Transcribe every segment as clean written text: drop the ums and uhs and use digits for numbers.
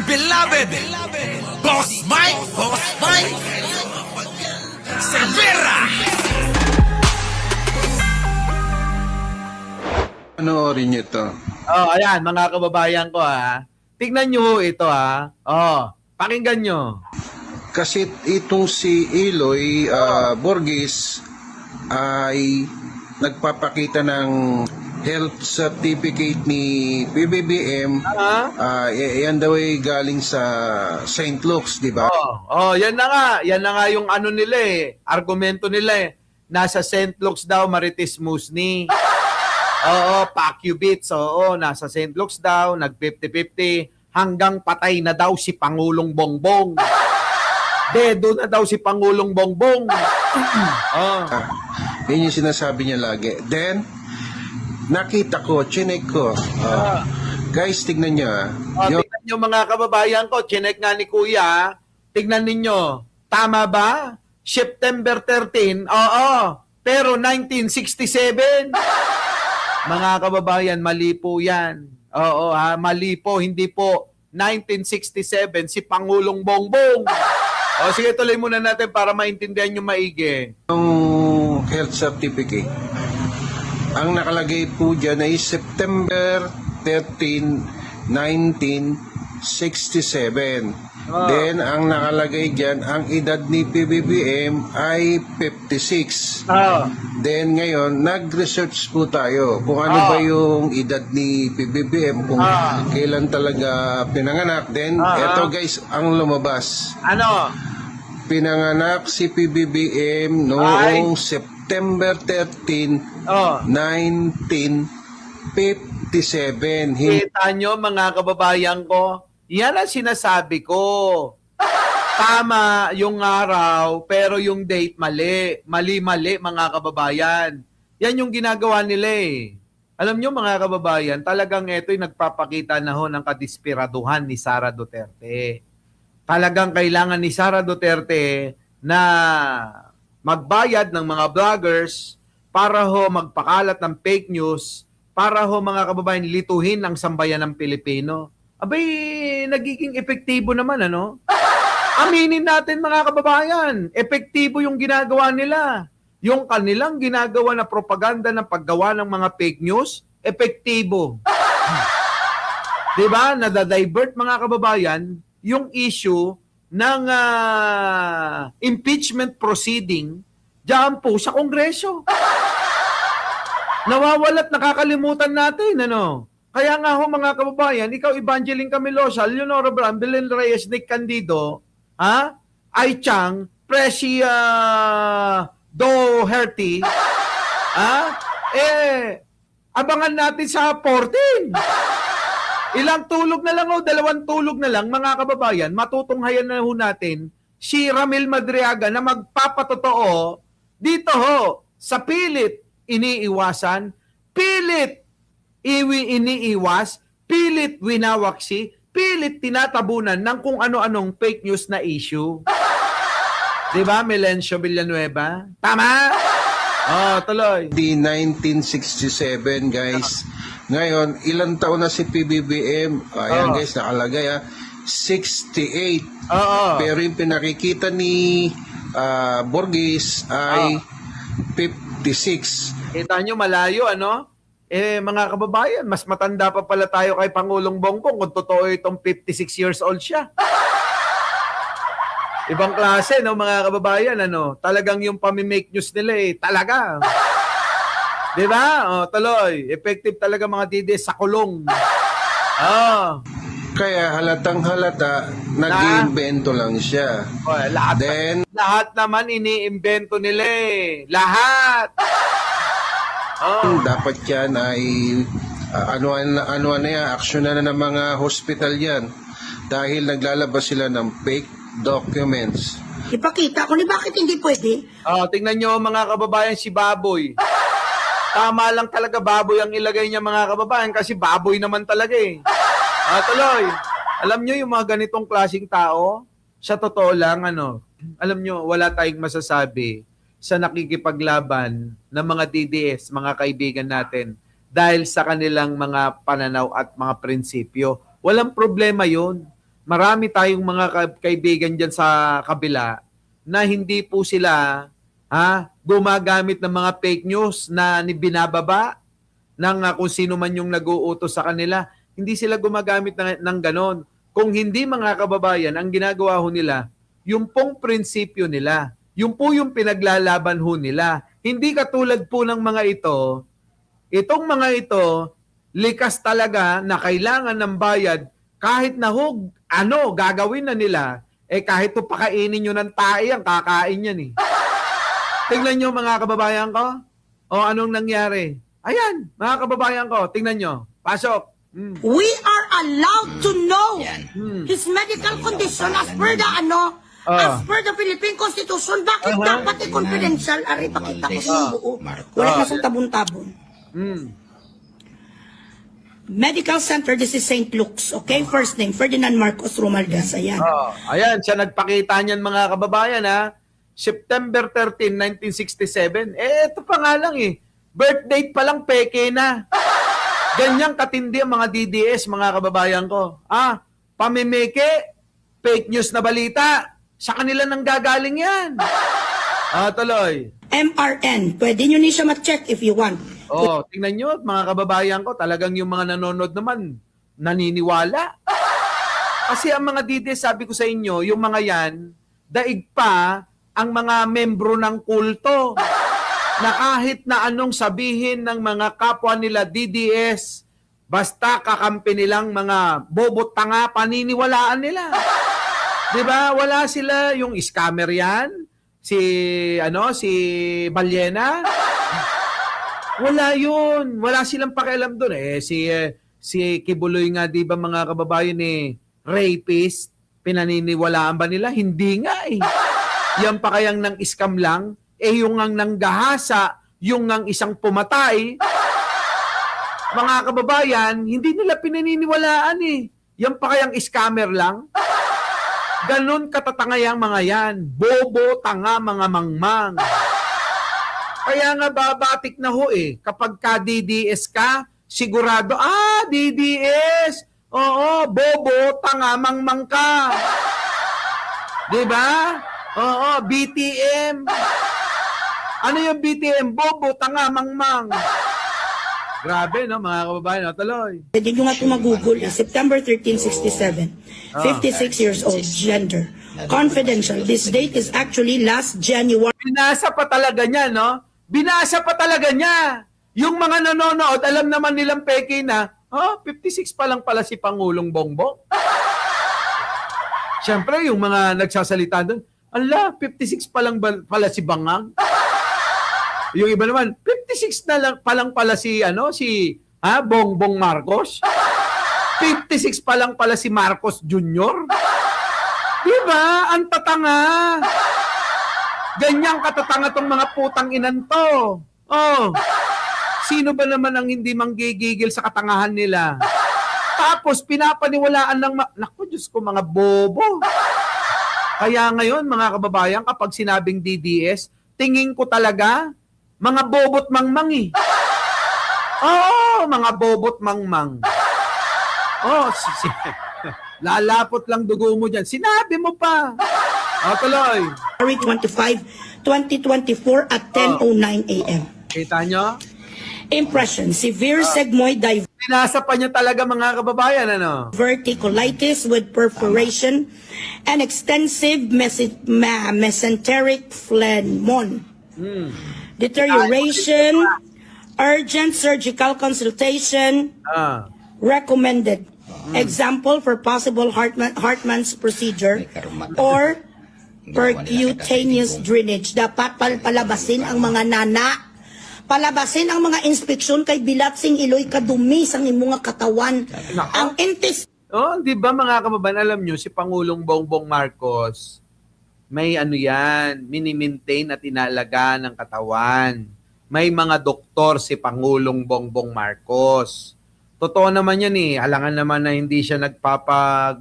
beloved Boss Mike Cervera. Panoorin niyo ito. Oh, ayan, mga kababayan ko ha. Tignan nyo ito ha. Oh, pakinggan nyo. Kasi itong si Eloy Borges ay nagpapakita ng health certificate ni PBBM. Yan daw ay galing sa St. Luke's, di ba? Yan na nga. Yan na nga yung ano nila eh. Argumento nila eh. Nasa St. Luke's daw, Marites Musni. Oo, Pacubits. Oo, nasa St. Luke's daw, nag-50-50. Hanggang patay na daw si Pangulong Bongbong. Dedo na daw si Pangulong Bongbong. Yan yung sinasabi niya lagi. Then, nakita ko, chinek ko. Guys, tignan niyo. Tignan nyo mga kababayan ko. Chinek nga ni Kuya. Tignan ninyo. Tama ba? September 13. Oo. Pero 1967. Mga kababayan, mali po yan. Oo ha, mali po. Hindi po 1967 si Pangulong Bongbong. Sige, tuloy muna natin para maintindihan nyo maigi. Yung health certificate, ang nakalagay po dyan ay September 13, 1967. Then, ang nakalagay dyan, ang edad ni PBBM ay 56. Then, ngayon, nag-research po tayo kung ano ba yung edad ni PBBM, kung kailan talaga pinanganak. Then, eto guys, ang lumabas. Ano? Pinanganak si PBBM noong September 13, 1957. Kita nyo mga kababayan ko, yan ang sinasabi ko. Tama yung araw, pero yung date mali. Mali-mali mga kababayan. Yan yung ginagawa nila eh. Alam nyo mga kababayan, talagang ito'y nagpapakita na ho ng kadispiraduhan ni Sara Duterte. Talagang kailangan ni Sara Duterte na magbayad ng mga vloggers para ho magpakalat ng fake news, para ho mga kababayan lituhin ang sambayan ng Pilipino. Abay, nagiging epektibo naman, ano? Aminin natin mga kababayan, epektibo yung ginagawa nila. Yung kanilang ginagawa na propaganda ng paggawa ng mga fake news, epektibo. Diba? Nadadivert mga kababayan yung issue ng impeachment proceeding diyan po sa Kongreso. Nawawalat, nakakalimutan natin, ano? Kaya nga ho mga kababayan, ikaw Evangeline Camilosal, Leonora Belen Reyes, Nick Candido, Ai Chang, Presi Doherty, abangan natin sa 14. Ilang tulog na lang o 2 tulog na lang mga kababayan, matutunghayan na ho natin si Ramil Madriaga na magpapatotoo dito ho sa pilit iniiwasan, pilit iniiwas, pilit winawaksi, pilit tinatabunan ng kung ano-anong fake news na issue. Diba, Melencio Villanueva? Tama? Tuloy. Di 1967, guys. Ngayon, ilang taon na si PBBM? Ayan, guys, nakalagay 68. Pero yung pinakikita ni Borges ay 56. Kita nyo, malayo, ano? Mga kababayan, mas matanda pa pala tayo kay Pangulong Bongbong kung totoo itong 56 years old siya. Ibang klase, no, mga kababayan, ano? Talagang yung pami-make news nila, talaga. Diba? Tuloy. Effective talaga mga DDS sa kulong. Kaya halatang halata, nag-iimbento lang siya. Lahat naman iniimbento nila Lahat. Dapat yan ay ano na yan, action na ng mga hospital yan. Dahil naglalabas sila ng fake documents. Ipakita ko ni bakit hindi pwede. Tingnan nyo mga kababayan si Baboy. Tama lang talaga baboy ang ilagay niya mga kababayan kasi baboy naman talaga Tuloy. Alam nyo yung mga ganitong klaseng tao, sa totoo lang, alam nyo, wala tayong masasabi sa nakikipaglaban ng mga DDS, mga kaibigan natin, dahil sa kanilang mga pananaw at mga prinsipyo. Walang problema yun. marami tayong mga kaibigan dyan sa kabila na hindi po sila gumagamit ng mga fake news na binababa ng kung sino man yung nag-uutos sa kanila. Hindi sila gumagamit ng ganon. Kung hindi, mga kababayan, ang ginagawa ho nila, yung pong prinsipyo nila, yung po yung pinaglalaban ho nila. Hindi katulad po ng mga ito, itong mga ito, likas talaga na kailangan ng bayad kahit na gagawin na nila, kahit po pakainin nyo ng tae, ang kakain yan eh. Tingnan nyo mga kababayan ko, anong nangyari? Ayan, mga kababayan ko, tingnan nyo, pasok. We are allowed to know his medical condition as per the as per the Philippine Constitution. Bakit dapat confidential? Ari, pakita ko sa buo. Wala na sa tabon-tabon. Medical Center, this is St. Luke's, okay? First name, Ferdinand Marcos Romualdez, ayan. Ayan, siya nagpakita niyan mga kababayan September 13, 1967. Ito pa nga lang birth date pa lang peke na. Ganyang katindi ang mga DDS, mga kababayan ko. Pamimeke, fake news na balita. Sa kanila nang gagaling yan. Tuloy. MRN, pwede nyo ni siya ma-check if you want. Tingnan nyo, mga kababayan ko, talagang yung mga nanonood naman, naniniwala. Kasi ang mga DDS, sabi ko sa inyo, yung mga yan, daig pa ang mga membro ng kulto. Na kahit na anong sabihin ng mga kapwa nila DDS, basta kakampi nilang mga bobot tanga, paniniwalaan nila. 'Di ba? Wala sila yung scammer yan, si Balyena. Wala yun. Wala silang pakialam doon. Si Kibuloy nga, 'di ba mga kababayan rapist, pinaniniwalaan ba nila? Hindi nga Yan pa kayang nang scam lang. Yung ang nanggahasa, yung ang isang pumatay, mga kababayan, hindi nila pinaniniwalaan Yan pa kayang scammer lang? Ganon katatangayang mga yan. Bobo, tanga, mga mangmang. Kaya nga babatik na kapag ka-DDS ka, sigurado, DDS! Oo, bobo, tanga, mangmang ka. Diba? Oo, BTM. Ano yung BTM? Bobo, tanga, mangmang. Grabe, no, mga kababayan. Tuloy. Pwede nyo nga ito mag-google. September 13, 67. 56 years old. Gender. Confidential. This date is actually last January. Binasa pa talaga niya, no? Binasa pa talaga niya. Yung mga nanonood, alam naman nilang peke na, 56 pa lang pala si Pangulong Bongbong. Siyempre, yung mga nagsasalita doon, 56 pa lang pala si Bangang. Yung iba naman, 56 na lang pala si Bongbong Marcos. 56 pa lang pala si Marcos Jr. Diba? Ang tatanga. Ganyang katatanga tong mga putang inan to. Sino ba naman ang hindi manggigigil sa katangahan nila? Tapos pinapaniwalaan ng naku, Diyos ko, mga bobo. Kaya ngayon, mga kababayan, kapag sinabing DDS, tingin ko talaga, mga bobot mangmang mga bobot mangmang. Lalapot lang dugo mo dyan. Sinabi mo pa. Tuloy. February 25, 2024 at 10:09 a.m. Kita nyo? Impression, severe sigmoid Pinasa pa niya talaga, mga kababayan, diverticulitis with perforation and extensive mesenteric phlegmon. Deterioration, urgent surgical consultation recommended. Example for possible Hartmann's procedure or percutaneous drainage. Dapat palabasin ang mga nana. Palabasin ang mga inspeksyon kay bilat sing iloy kadumi sang imong katawan. Ang di ba mga kababayan, alam nyo, si Pangulong Bongbong Marcos, may mini-maintain at inalaga ng katawan. May mga doktor si Pangulong Bongbong Marcos. Totoo naman yan Alangan naman na hindi siya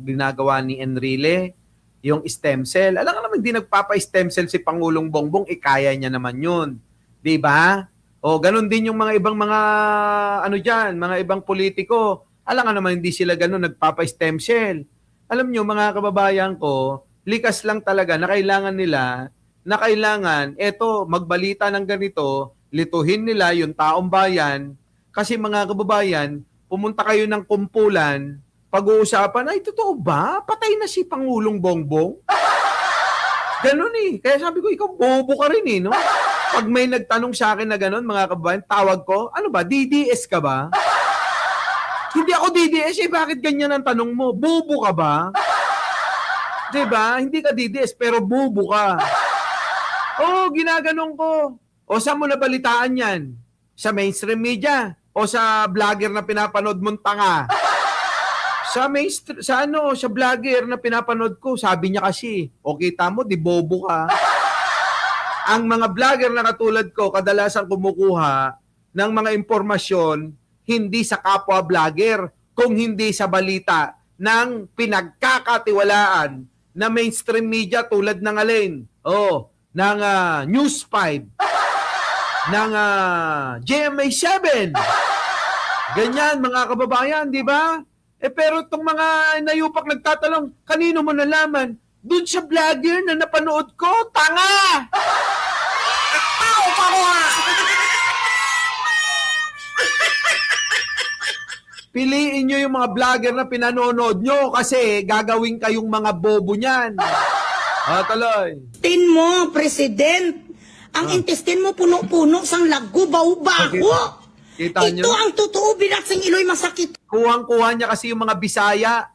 ginagawa ni Enrile, yung stem cell. Alangan naman hindi nagpapa-stem cell si Pangulong Bongbong, kaya niya naman yun. Di ba? Ganun din yung mga ibang mga mga ibang politiko. Alangan naman hindi sila ganun nagpapa-stem cell. alam nyo mga kababayan ko, likas lang talaga na kailangan eto magbalita ng ganito, lituhin nila yung taong bayan kasi mga kababayan, pumunta kayo ng kumpulan, pag-uusapan, ay totoo ba? Patay na si Pangulong Bongbong? Ganun eh. Kaya sabi ko, ikaw bobo ka rin eh, no? Pag may nagtanong sa akin na ganun, mga kababayan, tawag ko, ano ba, DDS ka ba? Hindi ako DDS eh, bakit ganyan ang tanong mo? Bobo ka ba? Diba? Hindi ka DDS, pero bobo ka. Oo, ginaganon ko. O saan mo nabalitaan yan? Sa mainstream media? O sa vlogger na pinapanood mong tanga? Sa vlogger na pinapanood ko, sabi niya kasi, o kita mo, di bobo ka. Ang mga vlogger na katulad ko, kadalasan kumukuha ng mga impormasyon hindi sa kapwa vlogger, kung hindi sa balita ng pinagkakatiwalaan na mainstream media tulad ng alin? Ng News 5, ng GMA7. Ganyan, mga kababayan, di ba? Pero itong mga nayupak nagtatanong, kanino mo nalaman? Doon sa vlogger na napanood ko, tanga! Tao pa ko ha! Piliin nyo yung mga vlogger na pinanonood nyo kasi gagawin kayong mga bobo niyan. Tuloy. Intestine mo, President. Ang intestine mo puno-puno sang lagu, baho-baho. Kita Ito nyo? ang totoo, binatsing iloy masakit. Kuhang-kuha niya kasi yung mga Bisaya.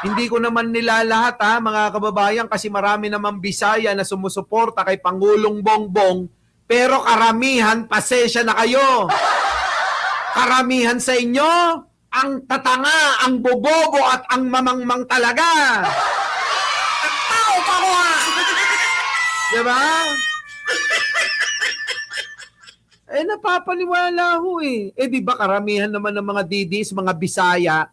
Hindi ko naman nila lahat mga kababayan, kasi marami namang Bisaya na sumusuporta kay Pangulong Bongbong, pero karamihan, pasensya na kayo. Karamihan sa inyo, ang tatanga, ang bobobo at ang mamangmang talaga. Tao pa ko ha! Diba? Napapaniwala ho eh. Di ba karamihan naman ng mga didis, mga Bisaya?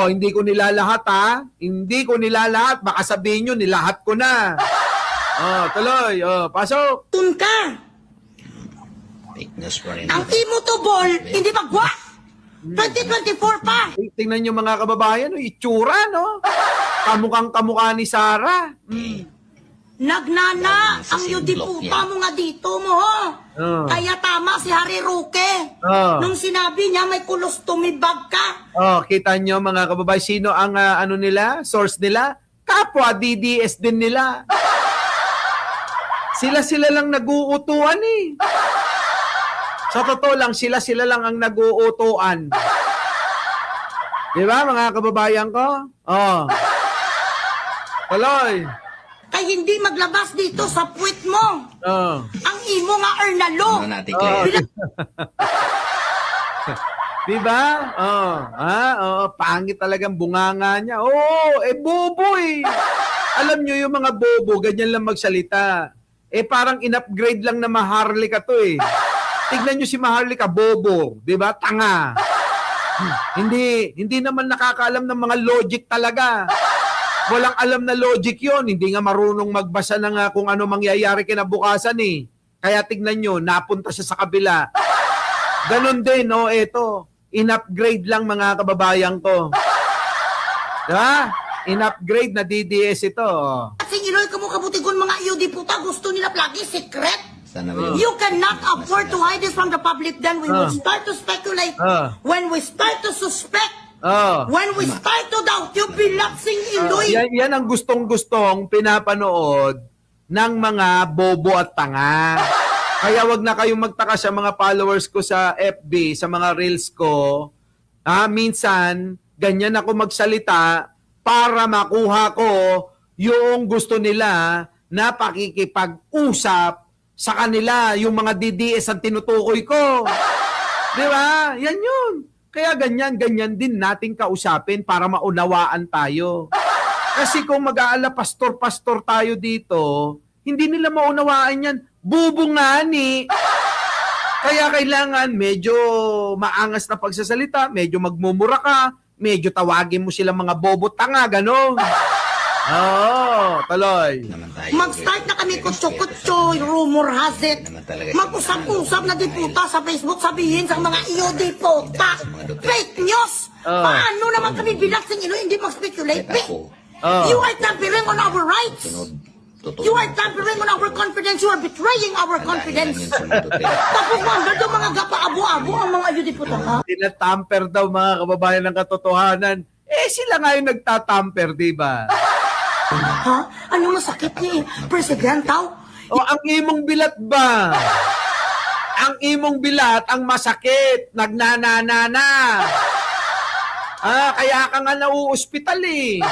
Hindi ko nilalahat ha. Hindi ko nilalahat. Baka sabihin nyo, nilahat ko na. Tuloy. Pasok. Tun ka. Ang imo to ball, hindi magwa. 2024 pa. Tingnan nyo mga kababayan, itsura, no? Kamukha ni Sarah. Nagnana ang yudiputa mo nga dito mo, ho. Kaya tama si Harry Roque. Nung sinabi niya may colostomy bag ka. Kita nyo mga kababayan, sino ang nila, source nila? Kapwa DDS din nila. Sila lang nag-uutuan eh. Sa totoo lang, sila lang ang nag-uutuan. Di ba mga kababayan ko? Tuloy. Kay hindi maglabas dito sa puwit mo. Ang imo nga Ernalo. Diba? Pangit talagang bunganga niya. Bobo eh. Alam nyo yung mga bobo, ganyan lang magsalita. Parang in-upgrade lang na Maharlika to eh. Tignan nyo si Maharlika, bobo. Diba? Tanga. Hindi naman nakakaalam ng mga logic talaga. Walang alam na logic yon. Hindi nga marunong magbasa ng kung ano mangyayari kinabukasan eh. Kaya tignan nyo, napunta siya sa kabila. Ganon din, eto. In-upgrade lang mga kababayan ko. Diba? In-upgrade na DDS ito. At siniloy ka mo kabutigon mga yudiputa, gusto nila lagi secret. You cannot afford to hide this from the public. Then we will start to speculate. When we start to suspect, when we start to doubt, you bilaksing iloy. Yan ang gustong-gustong pinapanood ng mga bobo at tanga. Kaya wag na kayong magtaka sa mga followers ko sa FB, sa mga reels ko. Minsan, ganyan ako magsalita para makuha ko yung gusto nila na pakikipag-usap sa kanila, yung mga DDS ang tinutukoy ko. Di ba? Yan yun. Kaya ganyan din nating kausapin para maunawaan tayo. Kasi kung mag-aala pastor-pastor tayo dito, hindi nila maunawaan yan. Bubungani. Kaya kailangan medyo maangas na pagsasalita, medyo magmumura ka, medyo tawagin mo silang mga bobo tanga, gano'n. Oo, tuloy. Mag-start na kami kutso-kutso, rumor has it. Mag-usap-usap na diputa sa Facebook, sabihin sa mga iyo diputa. Fake news! Paano naman kami bilaksing ilo, hindi mag-speculate? You are tampering on our rights. You are tampering on our confidence. You are betraying our confidence. Tapos wonder yung mga gapa-abo-abo ang mga iyo diputa. Ha? Tinatamper daw mga kababayan ng katotohanan. Eh, sila nga yung nagtatamper, di ba? Ha? Ano masakit ni Presidentaw? O, ang imong bilat ba? Ang imong bilat, ang masakit, nagnanana. Kaya ka nga nauuspital eh.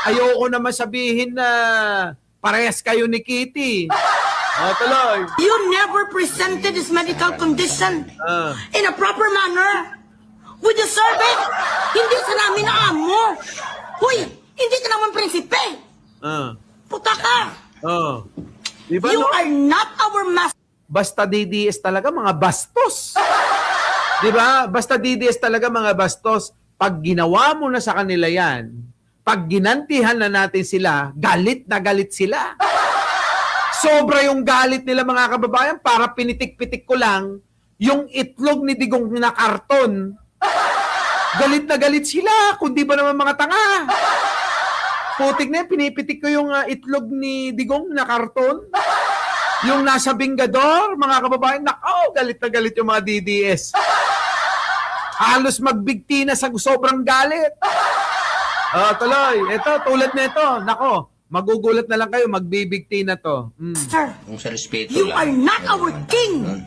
Ayoko naman sabihin na parehas kayo ni Kitty. Tuloy. You never presented this medical condition in a proper manner. We deserve it. Hindi sa namin na amo. Huy, hindi ka naman prinsipe. Puta ka. Diba, You no? are not our master. Basta DDS talaga mga bastos. 'Di ba? Basta DDS talaga mga bastos. Pag ginawa mo na sa kanila 'yan, pag ginantihan na natin sila, galit na galit sila. Sobra yung galit nila mga kababayan, para pinitik-pitik ko lang yung itlog ni Digong na karton. Galit na galit sila, kundi ba naman mga tanga. Putik na yan, pinipitik ko yung itlog ni Digong na karton. Yung nasa Bingador, mga kababayan, nako, galit na galit yung mga DDS. Halos magbigti na sa sobrang galit. Tuloy, ito, tulad na ito, nako, magugulat na lang kayo, magbibigti na to. Sir, Kung sa respeto you lang. are not our king.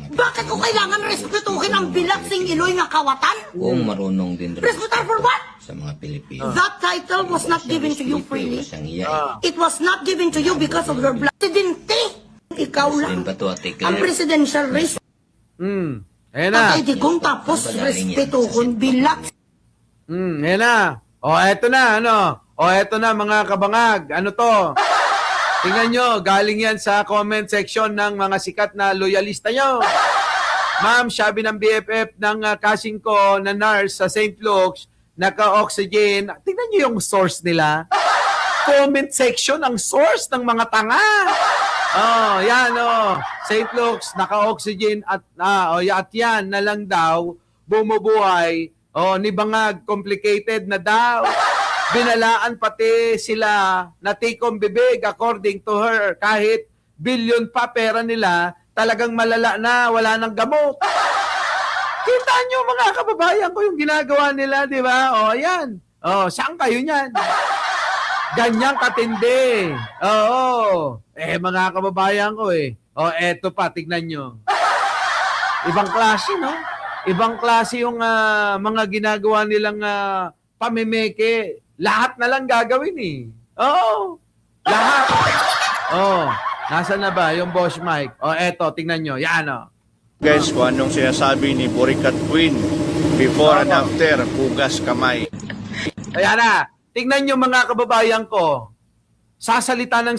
Bakit ko kailangan respetuhin ang bilaksing iloy nga kawatan? Kung marunong din rin Respetar for what? sa mga Pilipino. That title was not given to you freely. Siyang iya. It was not given to you because of your blood. Presidente, ikaw lang. Yung bato at Ang presidential race. Ayan na. Patay digong tapos respetuhon bilak. Ayan na. Eto na, ano? Eto na, mga kabangag. Ano to? Tingnan nyo, galing yan sa comment section ng mga sikat na loyalista nyo. Ma'am, sabi ng BFF ng kasing ko na nurse sa St. Luke's, naka-oxygen. Tingnan nyo yung source nila. Comment section ang source ng mga tanga. Yan, St. Luke's, naka-oxygen at yan na lang daw, bumubuhay. Ni Bangag, complicated na daw. Binalaan pati sila na tikom bibig according to her. Kahit billion pa pera nila, talagang malala na, wala nang gamot. Kita nyo mga kababayan ko yung ginagawa nila, di ba? Yan. Saan kayo niyan? Ganyang katindi. Mga kababayan ko eto pa, tignan nyo. Ibang klase, no? Ibang klase yung mga ginagawa nilang pamimeke. Lahat na lang gagawin lahat. Nasaan na ba yung boss Mike? Eto, tingnan nyo. Yan, Guys, kung anong sinasabi ni Burikat Queen, before and after, hugas kamay. Ayan na. Tingnan nyo mga kababayan ko. Sasalita ng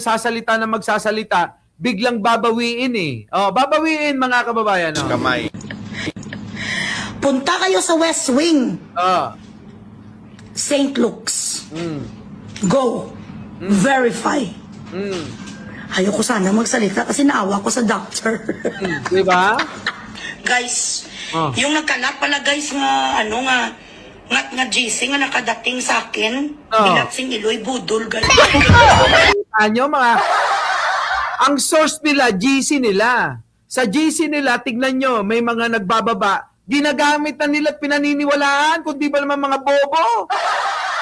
magsasalita, biglang babawiin babawiin mga kababayan. Kamay. Punta kayo sa West Wing. St. Luke's. Go. Verify. Ayoko sana magsalita kasi naawa ko sa doctor. Di ba? Guys, yung nagkalat pala guys nga nga GC nga nakadating sa akin. Bilaksing iloy budol guys. Ang source nila, GC nila. Sa GC nila, tignan nyo, may mga nagbababa. Ginagamit na nila at pinaniniwalaan, kundi ba naman mga bobo?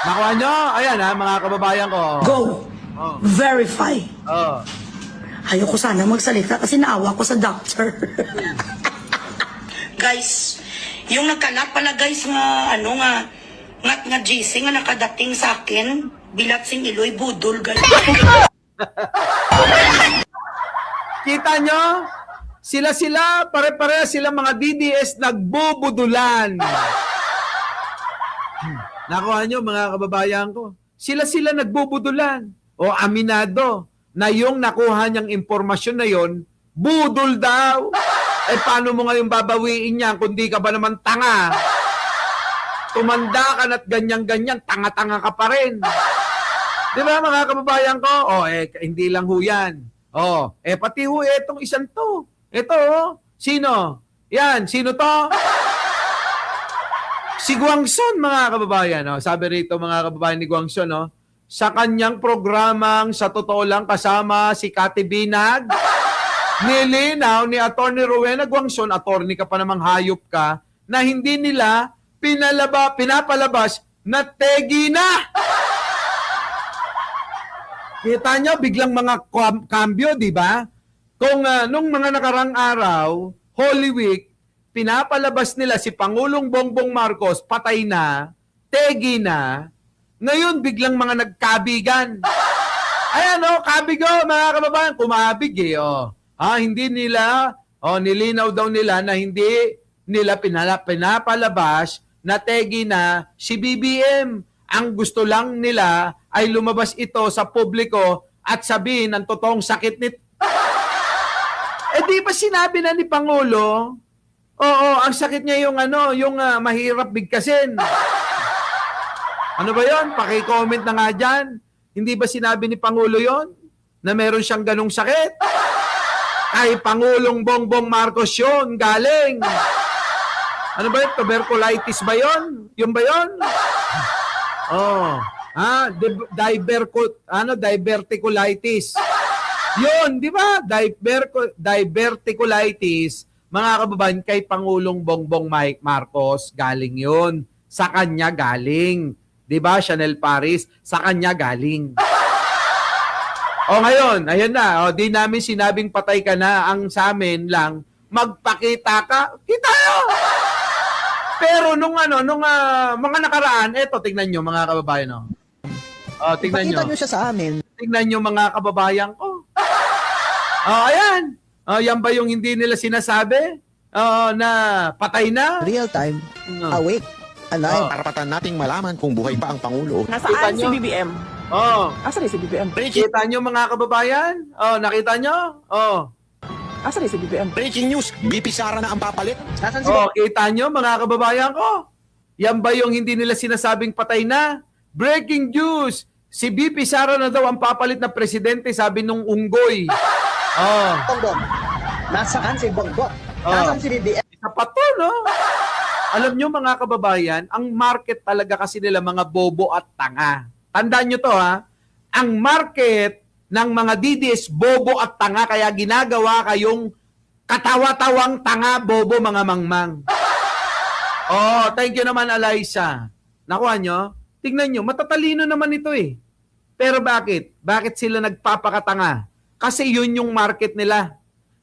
Nakuha nyo? Ayan mga kababayan ko. Go. Verify. Ayoko sana magsalita kasi naawa ko sa doctor. Guys, yung nagkalat pala guys nga nga GC nga nakadating sa akin. Bilaksing iloy budol guys. Kita nyo? Sila, pare-pare sila mga DDS nagbubudulan. Nakuha nyo mga kababayan ko. Sila nagbubudulan. Aminado na yung nakuha niyang impormasyon na yon, budol daw. Paano mo ngayon babawiin yan kundi ka ba naman tanga? Tumanda ka na't ganyan-ganyan, tanga-tanga ka pa rin. Di ba mga kababayan ko? Hindi lang ho yan. Pati ho etong isang to. Ito, sino? Yan, sino to? Si Guangson, mga kababayan. Sabi rito, mga kababayan ni Guangson, sa kanyang programang sa totoo lang kasama si Kati Binag, nilinaw ni Atty. Rowena Guangson, attorney ka pa namang hayop ka, na hindi nila pinapalabas na tegi na. Kita nyo, biglang mga kambyo, di ba? Kung nung mga nakarang araw, Holy Week, pinapalabas nila si Pangulong Bongbong Marcos, patay na, tegi na, ngayon biglang mga nagkabigan. Ayan kabigo, mga kababayan, kumabig hindi nila, nilinaw daw nila na hindi nila pinapalabas na tegi na si BBM. Ang gusto lang nila ay lumabas ito sa publiko at sabihin ang totoong sakit nito. Di ba sinabi na ni Pangulo? Oo, ang sakit niya yung mahirap bigkasin. Ano ba yon? Paki-comment na nga dyan. Hindi ba sinabi ni Pangulo yon? Na meron siyang ganong sakit? Ay, Pangulong Bongbong Marcos yun, galing. Ano ba yun? Tuberculitis ba yun? Yung ba yun? Diverticulitis. Yun, di ba? Diverticulitis, mga kababayan, kay Pangulong Bongbong Marcos, galing yun. Sa kanya galing. Di ba, Chanel Paris? Sa kanya galing. Ngayon, ayun na. Di namin sinabing patay ka na. Ang sa amin lang, magpakita ka. Kita nyo! Pero nung mga nakaraan, eto, tignan nyo, mga kababayan. Tignan nyo. Pakita nyo siya sa amin. Tignan nyo, mga kababayan ko. Ayan. Yan ba yung hindi nila sinasabi? Na patay na? Real time, awake, alive. Karapatan nating malaman kung buhay pa ang Pangulo. Nasaan si BBM? Asan si BBM? Kita nyo, mga kababayan? Nakita nyo? Asan si BBM? Breaking news, BP Sara na ang papalit. Kita nyo, mga kababayan ko? Yan ba yung hindi nila sinasabing patay na? Breaking news! Si BP Sara na daw ang papalit na presidente, sabi nung unggoy. Bongbong. Nasaan si Bongbong? Nasaan si BBM? Isa pa to, no? Alam nyo, mga kababayan, ang market talaga kasi nila mga bobo at tanga. Tandaan nyo to, ha? Ang market ng mga DDS, bobo at tanga, kaya ginagawa kayong katawa-tawang tanga, bobo, mga mangmang. Thank you naman, Eliza. Nakuha nyo? Tignan nyo, matatalino naman ito eh. Pero bakit? Bakit sila nagpapakatanga? Kasi yun yung market nila.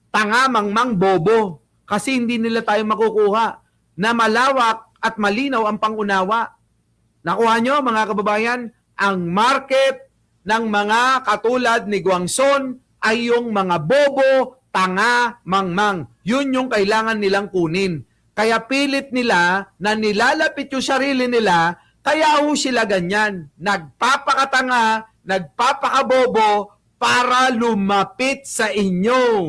Tanga, mangmang, bobo. Kasi hindi nila tayo makukuha na malawak at malinaw ang pangunawa. Nakuha nyo, mga kababayan, ang market ng mga katulad ni Guangson ay yung mga bobo, tanga, mangmang. Yun yung kailangan nilang kunin. Kaya pilit nila na nilalapit yung sarili nila, kaya ho sila ganyan. Nagpapakatanga, nagpapakabobo para lumapit sa inyo.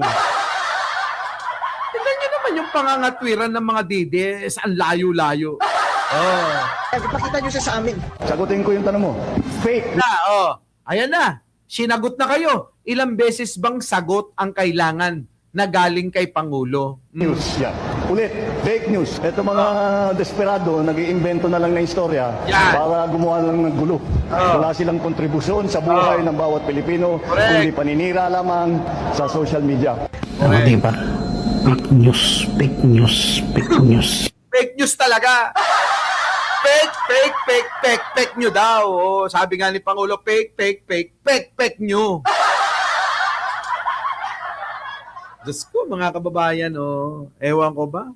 Tignan nyo naman yung pangangatwiran ng mga DDS. Ang layo-layo. Ipakita nyo siya sa amin. Sagutin ko yung tanong mo. Fake. Ayan na. Sinagot na kayo. Ilang beses bang sagot ang kailangan na galing kay Pangulo? News yan. Ulit, fake news. Ito mga desperado, nag-iimbento na lang ng istorya para gumawa lang ng gulo. Wala silang kontribusyon sa buhay ng bawat Pilipino, kundi paninira lamang sa social media. Diba? Fake news, fake news, fake news. Fake news talaga. Fake nyo daw. Sabi nga ni Pangulo, fake nyo. Diyos ko, mga kababayan, ewan ko ba?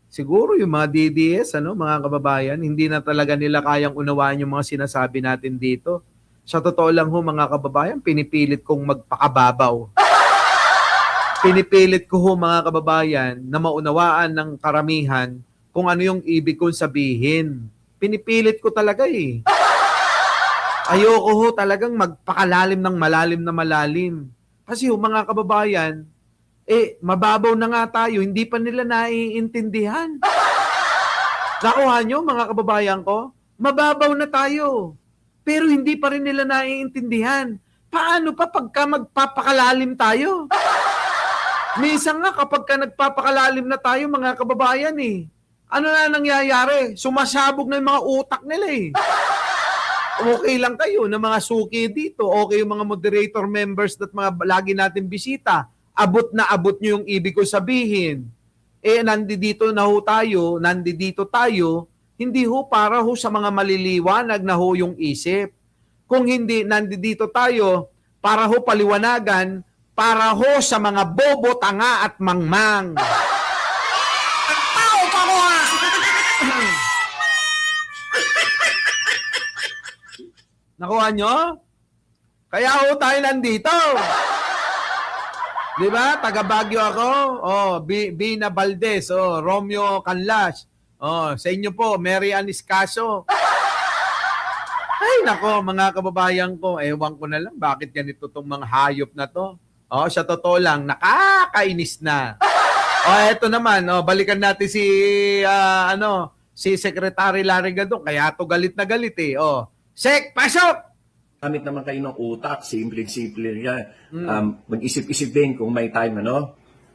Siguro yung mga DDS, mga kababayan, hindi na talaga nila kayang unawaan yung mga sinasabi natin dito. Sa totoo lang mga kababayan, pinipilit kong magpakababaw. Pinipilit ko mga kababayan, na maunawaan ng karamihan kung ano yung ibig kong sabihin. Pinipilit ko talaga eh. Ayoko talagang magpakalalim ng malalim. Kasi mga kababayan, mababaw na nga tayo, hindi pa nila naiintindihan. Nakuha nyo, mga kababayan ko? Mababaw na tayo. Pero hindi pa rin nila naiintindihan. Paano pa pagka magpapakalalim tayo? Minsan nga kapag ka nagpapakalalim na tayo mga kababayan ano na nangyayari? Sumasabog na yung mga utak nila Okay lang kayo na mga suki dito. Okay yung mga moderator members at mga lagi natin bisita. Abot na abot nyo yung ibig ko sabihin. Nandito tayo, hindi ho para ho sa mga maliliwanag na ho yung isip. Kung hindi, nandito tayo para ho paliwanagan, para ho sa mga bobo, tanga at mangmang. Tao ka mo ha! Nakuha nyo? Kaya ho tayo nandito. Di ba? Taga Baguio ako. Bina Valdez. Romeo Canlas. Sa inyo po, Mary Ann Iscaso. Ay, nako, mga kababayan ko. Ewan ko na lang, bakit ganito tong mga hayop na to? Sa totoo lang, nakakainis na. Eto naman, balikan natin si, si Secretary Larry Gadon. Kaya to galit na galit Sek, pasok! Gamit naman kayo ng utak, simple-simple yan. Mag-isip-isip din kung may time,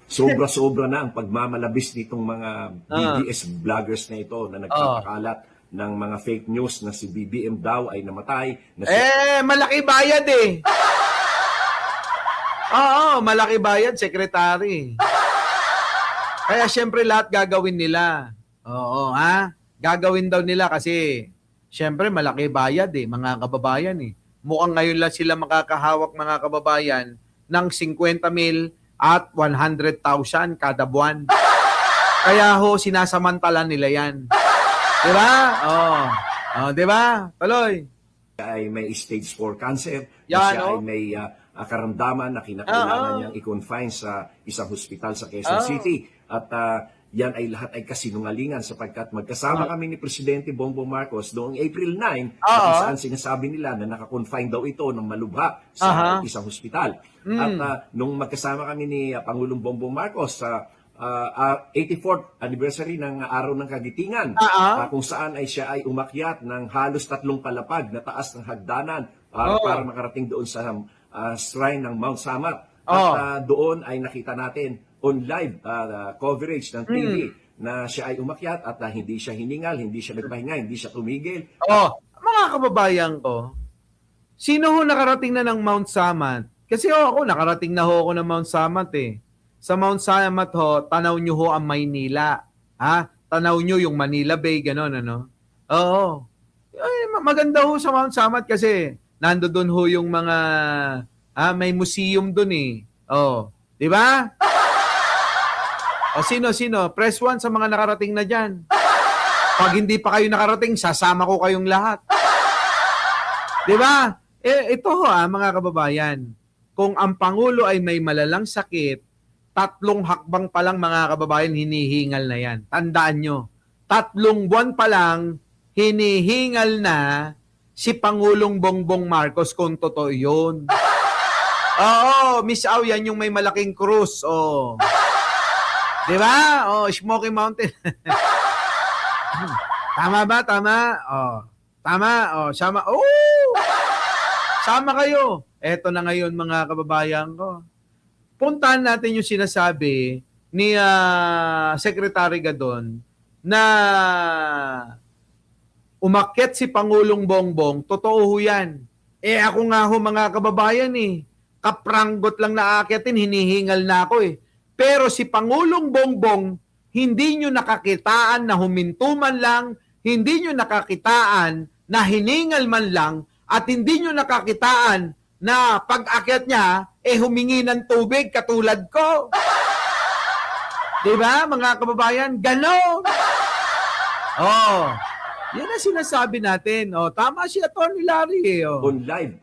Sobra-sobra na ang pagmamalabis nitong mga BDS vloggers na ito na nagpapakalat ng mga fake news na si BBM daw ay namatay. Na malaki bayad Oo, malaki bayad, Secretary. Kaya syempre lahat gagawin nila. Oo, Gagawin daw nila kasi syempre malaki bayad mga kababayan Mukhang ngayon lang sila makakahawak mga kababayan ng 50,000 at 100,000 kada buwan. Kaya ho, sinasamantala nila yan. Diba? Diba? Tuloy. ay may stage 4 cancer, Yan, siya ay may karamdaman na kinakailangan niyang i-confine sa isang hospital sa Quezon City. At yan ay lahat ay kasinungalingan sapagkat magkasama kami ni Presidente Bongbong Marcos noong April 9 kung saan sinasabi nila na naka-confine daw ito ng malubha sa isang hospital. At nung magkasama kami ni Pangulong Bongbong Marcos sa 84th anniversary ng Araw ng Kagitingan, kung saan ay siya ay umakyat ng halos 3 palapag na taas ng hagdanan para makarating doon sa shrine ng Mount Samat. At doon ay nakita natin on live coverage ng TV na siya ay umakyat at hindi siya hiningal, hindi siya nagpahinga, hindi siya tumigil. Mga kababayan ko, sino ho nakarating na ng Mount Samat? Kasi ako, nakarating na ho ako ng Mount Samat Sa Mount Samat tanaw nyo ho ang Maynila. Tanaw nyo yung Manila Bay, gano'n, Oo. Ay, maganda ho sa Mount Samat kasi nandoon ho yung mga, may museum doon Di ba? Sino? Press 1 sa mga nakarating na dyan. Pag hindi pa kayo nakarating, sasama ko kayong lahat. Di ba? Ito ho mga kababayan. Kung ang Pangulo ay may malalang sakit, 3 hakbang pa lang mga kababayan, hinihingal na yan. Tandaan nyo, 3 buwan pa lang, hinihingal na si Pangulong Bongbong Marcos kung totoo yun. Miss Au, yan yung may malaking krus. Di ba? Smoky Mountain. Tama ba? Tama? Tama? Sama. Sama kayo. Eto na ngayon mga kababayan ko. Puntahan natin yung sinasabi ni Secretary Gadon na umakyat si Pangulong Bongbong. Totoo ho yan. Ako nga ho mga kababayan kapranggot lang na aakyatin, hinihingal na ako Pero si Pangulong Bongbong, hindi nyo nakakitaan na huminto man lang, hindi nyo nakakitaan na hiningal man lang, at hindi nyo nakakitaan na pag-akyat niya, humingi ng tubig katulad ko. Diba, mga kababayan? Ganon! Yan ang sinasabi natin. Tama si Atty. Larry. On live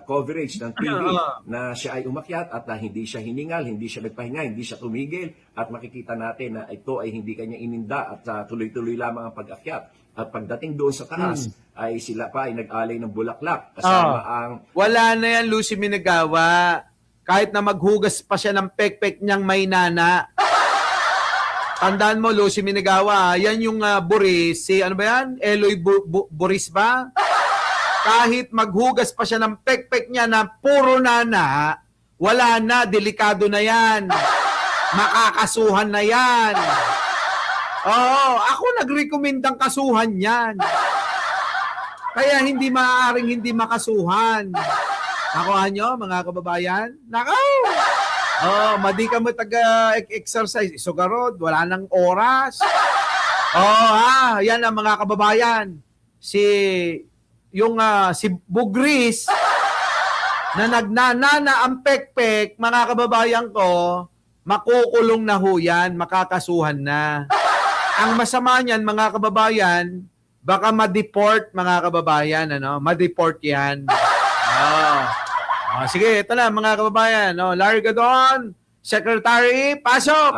coverage ng TV na siya ay umakyat at hindi siya hiningal, hindi siya nagpahinga, hindi siya tumigil. At makikita natin na ito ay hindi kanya ininda at tuloy-tuloy lamang ang pag-akyat. At pagdating doon sa taas, ay sila pa ay nag-alay ng bulaklak. Kasama ang... Wala na yan, Lucy Minagawa. Kahit na maghugas pa siya ng pek-pek niyang may nana. Tandaan mo, Lucy Minagawa, yan yung Boris, ano ba yan? Eloy Boris ba? kahit maghugas pa siya ng pekpek niya na puro nana, wala na, delikado na yan. Makakasuhan na yan. Oo, ako nag-recommendang kasuhan yan. Kaya hindi maaaring hindi makasuhan. Nakuha nyo, mga kababayan? Nakaw! Oh, madi ka mo taga-exercise. Isugarod, wala nang oras. Yan ang mga kababayan. Si Bugris na nagnanana ang pekpek, mga kababayan ko, makukulong na ho yan, makakasuhan na. Ang masama niyan, mga kababayan, baka ma-deport, mga kababayan, ma-deport yan. Sige, ito na, mga kababayan. Larry Gadon, Secretary, pasok!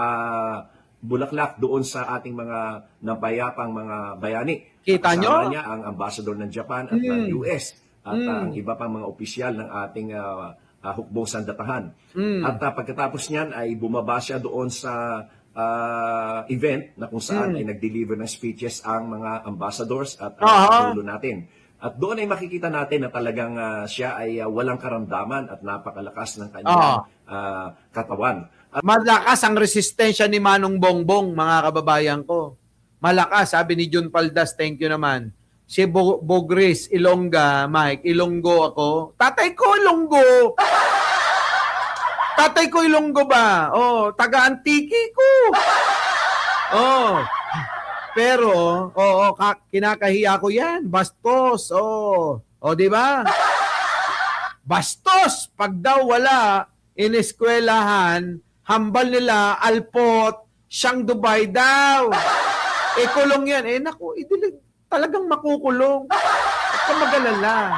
Bulaklak doon sa ating mga napayapang mga bayani. Kita nyo? Kasama niya ang ambassador ng Japan at ng US at ang iba pang mga opisyal ng ating hukbong sandatahan. At pagkatapos niyan ay bumaba siya doon sa event na kung saan ay nag-deliver ng speeches ang mga ambassadors at ang dulo natin. At doon ay makikita natin na talagang siya ay walang karamdaman at napakalakas ng kanyang katawan. Malakas ang resistensya ni Manong Bongbong, mga kababayan ko. Malakas, sabi ni Jun Paldas, thank you naman. Si Bogris, Ilongga, Mike, Ilonggo ako. Tatay ko, Ilonggo! Tatay ko, Ilonggo ba? Taga-Antiki ko. Pero, kinakahiya ko yan. Bastos, di ba? Bastos! Pag daw wala, ineskwelahan, hambal nila, alpot, siyang Dubai daw. Kulong yan. Naku, talagang makukulong. At ka mag-alala.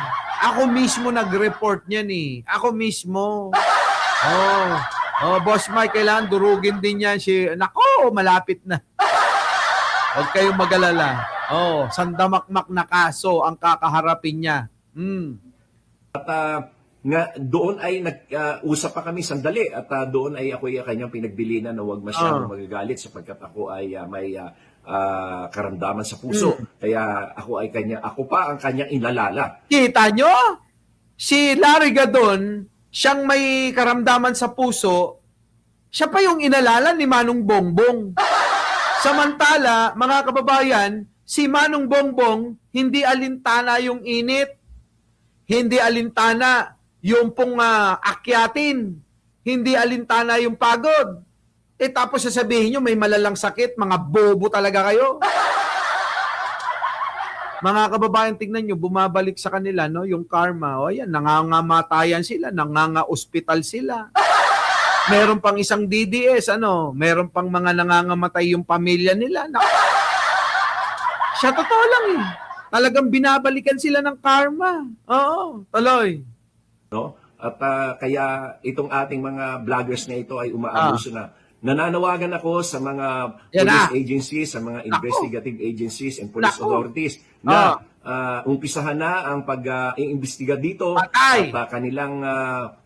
Ako mismo nag-report niyan Ako mismo. Boss Mike, kailangan durugin din yan. Naku, malapit na. Huwag kayong mag-alala. Sandamakmak na kaso ang kakaharapin niya. At nga doon ay nag-usap pa kami sandali at doon ay ako ay kanyang pinagbilinan na huwag masyadong magagalit sapagkat ako ay may karamdaman sa puso. Kaya ako pa ang kanyang inalala. Kita nyo? Si Larry Gadon, siyang may karamdaman sa puso, siya pa yung inalala ni Manong Bongbong. Samantala, mga kababayan, si Manong Bongbong, hindi alintana yung init. Hindi alintana yung pong akyatin. Hindi alintana yung pagod. Tapos sasabihin nyo, may malalang sakit, mga bobo talaga kayo. Mga kababayan, tingnan nyo, bumabalik sa kanila yung karma. Ayan, nangangamatayan sila, nanganga-ospital sila. Meron pang isang DDS, meron pang mga nangangamatay yung pamilya nila. Siya totoo lang Talagang binabalikan sila ng karma. Tuloy. At kaya itong ating mga vloggers na ito ay umaabuso na. Nananawagan ako sa mga police agencies, sa mga investigative agencies and police authorities na umpisahan na ang pag-iimbestiga dito at kanilang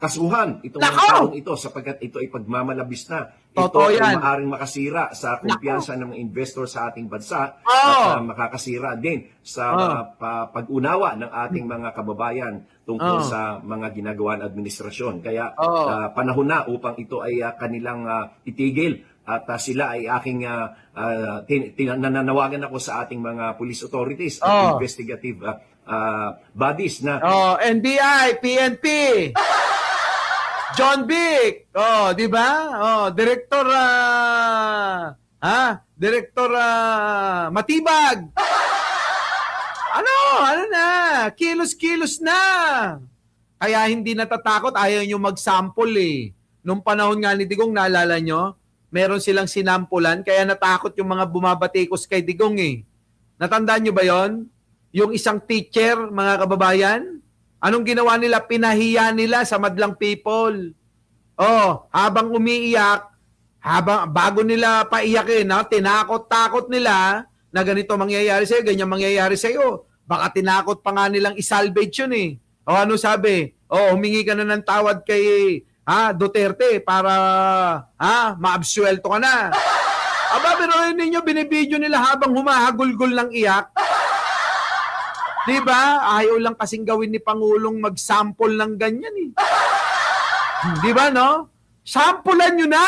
kasuhan itong mga taong ito sapagkat ito ay pagmamalabis na. Ito ay maaaring makasira sa kumpiyansa ng mga investor sa ating bansa at makakasira din sa pag-unawa ng ating mga kababayan tungkol sa mga ginagawa ng administrasyon. Kaya panahon na upang ito ay kanilang itigil at sila ay aking nananawagan ako sa ating mga police authorities at investigative bodies na NBI, PNP, John Vic, di ba? Director Director Matibag. Ano na? Kilos-kilos na. Kaya hindi natatakot, ayaw nyo mag-sample Nung panahon nga ni Digong, naalala nyo? Meron silang sinampulan, kaya natakot yung mga bumabatikos kay Digong Natandaan nyo ba yon? Yung isang teacher, mga kababayan, anong ginawa nila? Pinahiya nila sa madlang people. Habang umiiyak, bago nila paiyakin, tinakot-takot nila na ganito mangyayari sa'yo, ganyan mangyayari sa'yo. Baka tinakot pa nga nilang isalvage yun ano sabi? Humingi ka na ng tawad kay Duterte para maabsuelto ka na. Pero ninyo, binibidyo nila habang humahagulgol ng iyak. Di ba? Ayaw lang kasing gawin ni Pangulong mag-sample ng ganyan eh. Di ba, no? Sampulan nyo na!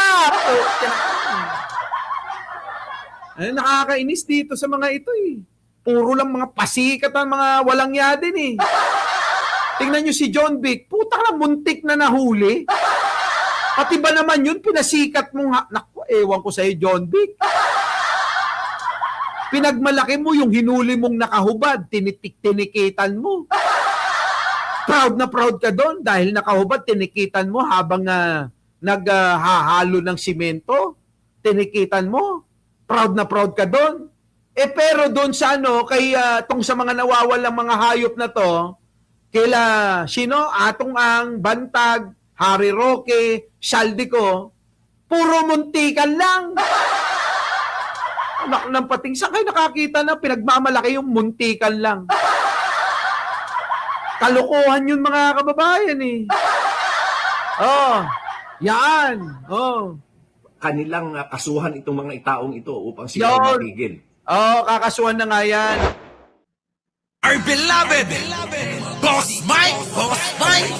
Nakakainis dito sa mga ito eh. Puro lang mga pasikat ang mga walang yadin eh. Tingnan nyo si John Vic, putang na muntik na nahuli. Pati ba naman yun, pinasikat mong, naku, ewan ko sa'yo, John Vic. Pinagmalaki mo yung hinuli mong nakahubad, tinikitan mo. Proud na proud ka doon dahil nakahubad, tinikitan mo habang naghahalo ng simento. Tinikitan mo. Proud na proud ka doon. Pero doon sa kay tong sa mga nawawalang mga hayop na to, kila sino? Atong ang Bantag, Harry Roque, Saldico, puro muntikan lang. Anak ng pating, saan kayo nakakita na pinagmamalaki yung muntikan lang? Kalokohan yun mga kababayan eh. Oh, yan. Oh. Kanilang kasuhan itong mga itaong ito upang sila matigil. Oh, kakasuhan na nga yan. Our beloved Boss Mike! Boss Mike!